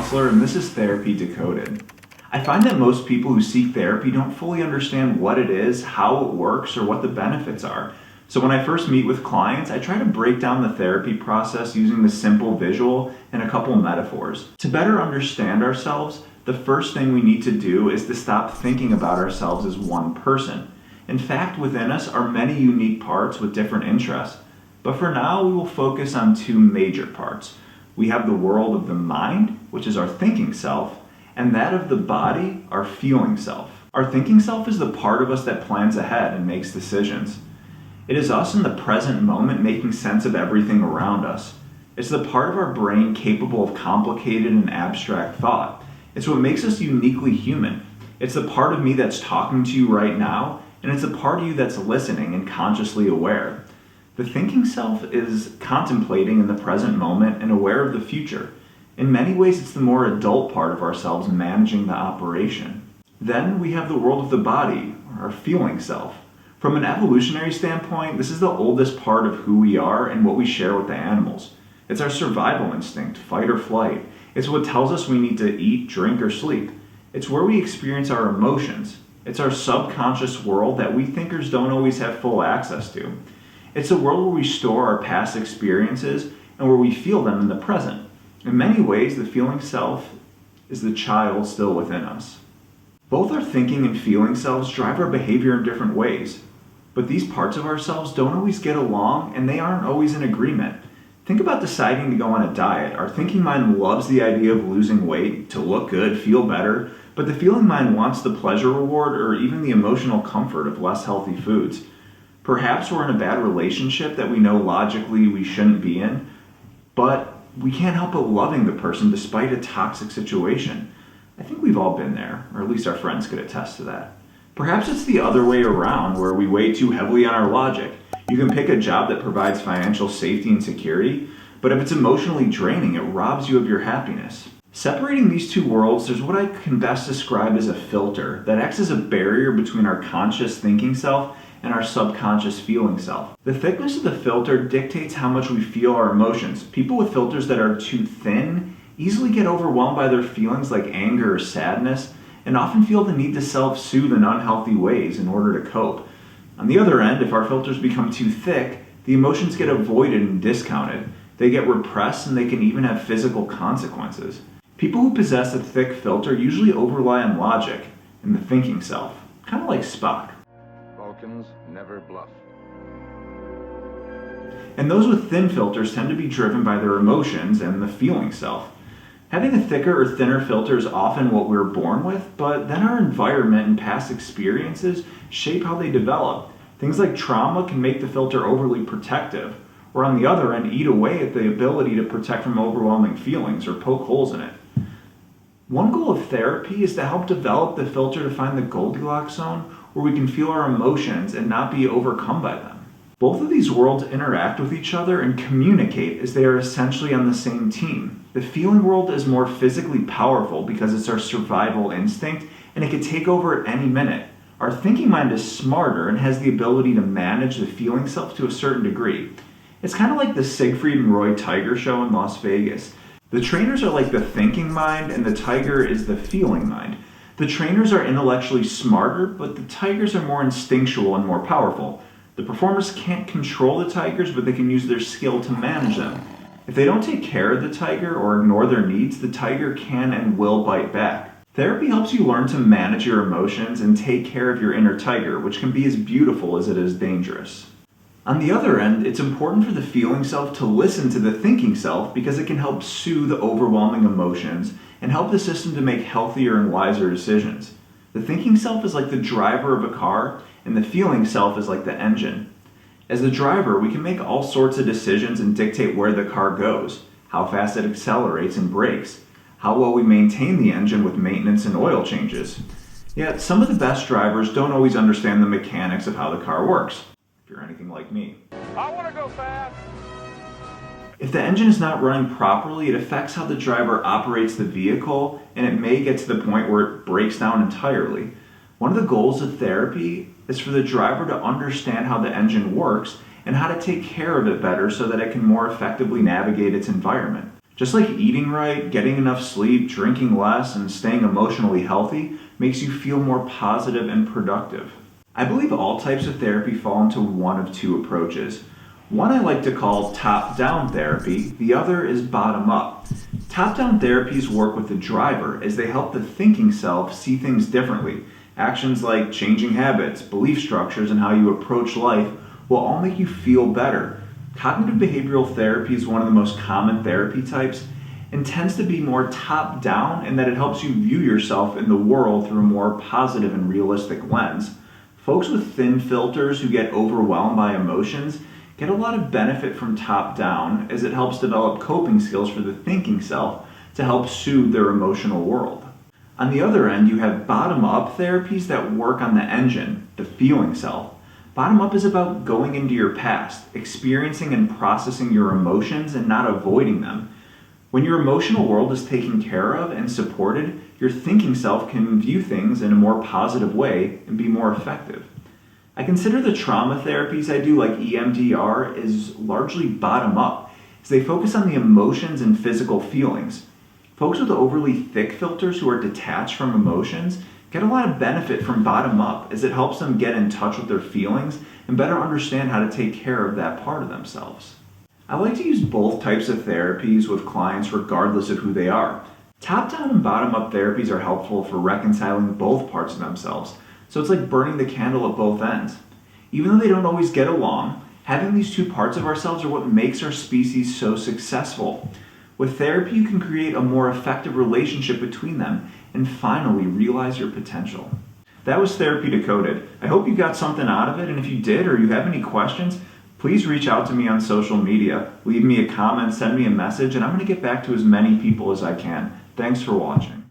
counselor, and this is Therapy Decoded. I find that most people who seek therapy don't fully understand what it is, how it works, or what the benefits are. So when I first meet with clients, I try to break down the therapy process using the simple visual and a couple metaphors. To better understand ourselves, the first thing we need to do is to stop thinking about ourselves as one person. In fact, within us are many unique parts with different interests. But for now, we will focus on two major parts. We have the world of the mind, which is our thinking self, and that of the body, our feeling self. Our thinking self is the part of us that plans ahead and makes decisions. It is us in the present moment making sense of everything around us. It's the part of our brain capable of complicated and abstract thought. It's what makes us uniquely human. It's the part of me that's talking to you right now, and it's a part of you that's listening and consciously aware. The thinking self is contemplating in the present moment and aware of the future. In many ways, it's the more adult part of ourselves managing the operation. Then we have the world of the body, our feeling self. From an evolutionary standpoint, this is the oldest part of who we are and what we share with the animals. It's our survival instinct, fight or flight. It's what tells us we need to eat, drink, or sleep. It's where we experience our emotions. It's our subconscious world that we thinkers don't always have full access to. It's a world where we store our past experiences and where we feel them in the present. In many ways, the feeling self is the child still within us. Both our thinking and feeling selves drive our behavior in different ways. But these parts of ourselves don't always get along and they aren't always in agreement. Think about deciding to go on a diet. Our thinking mind loves the idea of losing weight, to look good, feel better, but the feeling mind wants the pleasure reward or even the emotional comfort of less healthy foods. Perhaps we're in a bad relationship that we know logically we shouldn't be in, but we can't help but loving the person despite a toxic situation. I think we've all been there, or at least our friends could attest to that. Perhaps it's the other way around, where we weigh too heavily on our logic. You can pick a job that provides financial safety and security, but if it's emotionally draining, it robs you of your happiness. Separating these two worlds, there's what I can best describe as a filter that acts as a barrier between our conscious thinking self and our subconscious feeling self. The thickness of the filter dictates how much we feel our emotions. People with filters that are too thin easily get overwhelmed by their feelings like anger or sadness, and often feel the need to self-soothe in unhealthy ways in order to cope. On the other end, if our filters become too thick, the emotions get avoided and discounted. They get repressed and they can even have physical consequences. People who possess a thick filter usually over-rely on logic and the thinking self, kind of like Spock. Vulcans never bluff. And those with thin filters tend to be driven by their emotions and the feeling self. Having a thicker or thinner filter is often what we're born with, but then our environment and past experiences shape how they develop. Things like trauma can make the filter overly protective, or on the other end, eat away at the ability to protect from overwhelming feelings or poke holes in it. One goal of therapy is to help develop the filter to find the Goldilocks zone where we can feel our emotions and not be overcome by them. Both of these worlds interact with each other and communicate as they are essentially on the same team. The feeling world is more physically powerful because it's our survival instinct and it can take over at any minute. Our thinking mind is smarter and has the ability to manage the feeling self to a certain degree. It's kind of like the Siegfried and Roy Tiger show in Las Vegas. The trainers are like the thinking mind and the tiger is the feeling mind. The trainers are intellectually smarter, but the tigers are more instinctual and more powerful. The performers can't control the tigers, but they can use their skill to manage them. If they don't take care of the tiger or ignore their needs, the tiger can and will bite back. Therapy helps you learn to manage your emotions and take care of your inner tiger, which can be as beautiful as it is dangerous. On the other end, it's important for the feeling self to listen to the thinking self because it can help soothe overwhelming emotions and help the system to make healthier and wiser decisions. The thinking self is like the driver of a car, and the feeling self is like the engine. As the driver, we can make all sorts of decisions and dictate where the car goes, how fast it accelerates and brakes, how well we maintain the engine with maintenance and oil changes. Yet, some of the best drivers don't always understand the mechanics of how the car works, if you're anything like me. I want to go fast. If the engine is not running properly, it affects how the driver operates the vehicle, and it may get to the point where it breaks down entirely. One of the goals of therapy is for the driver to understand how the engine works and how to take care of it better so that it can more effectively navigate its environment. Just like eating right, getting enough sleep, drinking less, and staying emotionally healthy makes you feel more positive and productive. I believe all types of therapy fall into one of two approaches. One I like to call top-down therapy, the other is bottom-up. Top-down therapies work with the driver as they help the thinking self see things differently. Actions like changing habits, belief structures, and how you approach life will all make you feel better. Cognitive behavioral therapy is one of the most common therapy types and tends to be more top-down in that it helps you view yourself in the world through a more positive and realistic lens. Folks with thin filters who get overwhelmed by emotions get a lot of benefit from top-down as it helps develop coping skills for the thinking self to help soothe their emotional world. On the other end, you have bottom-up therapies that work on the engine, the feeling self. Bottom-up is about going into your past, experiencing and processing your emotions and not avoiding them. When your emotional world is taken care of and supported, your thinking self can view things in a more positive way and be more effective. I consider the trauma therapies I do, like EMDR, is largely bottom-up, as they focus on the emotions and physical feelings. Folks with overly thick filters who are detached from emotions get a lot of benefit from bottom-up as it helps them get in touch with their feelings and better understand how to take care of that part of themselves. I like to use both types of therapies with clients regardless of who they are. Top-down and bottom-up therapies are helpful for reconciling both parts of themselves, so it's like burning the candle at both ends. Even though they don't always get along, having these two parts of ourselves are what makes our species so successful. With therapy, you can create a more effective relationship between them and finally realize your potential. That was Therapy Decoded. I hope you got something out of it, and if you did or you have any questions, please reach out to me on social media. Leave me a comment, send me a message, and I'm going to get back to as many people as I can. Thanks for watching.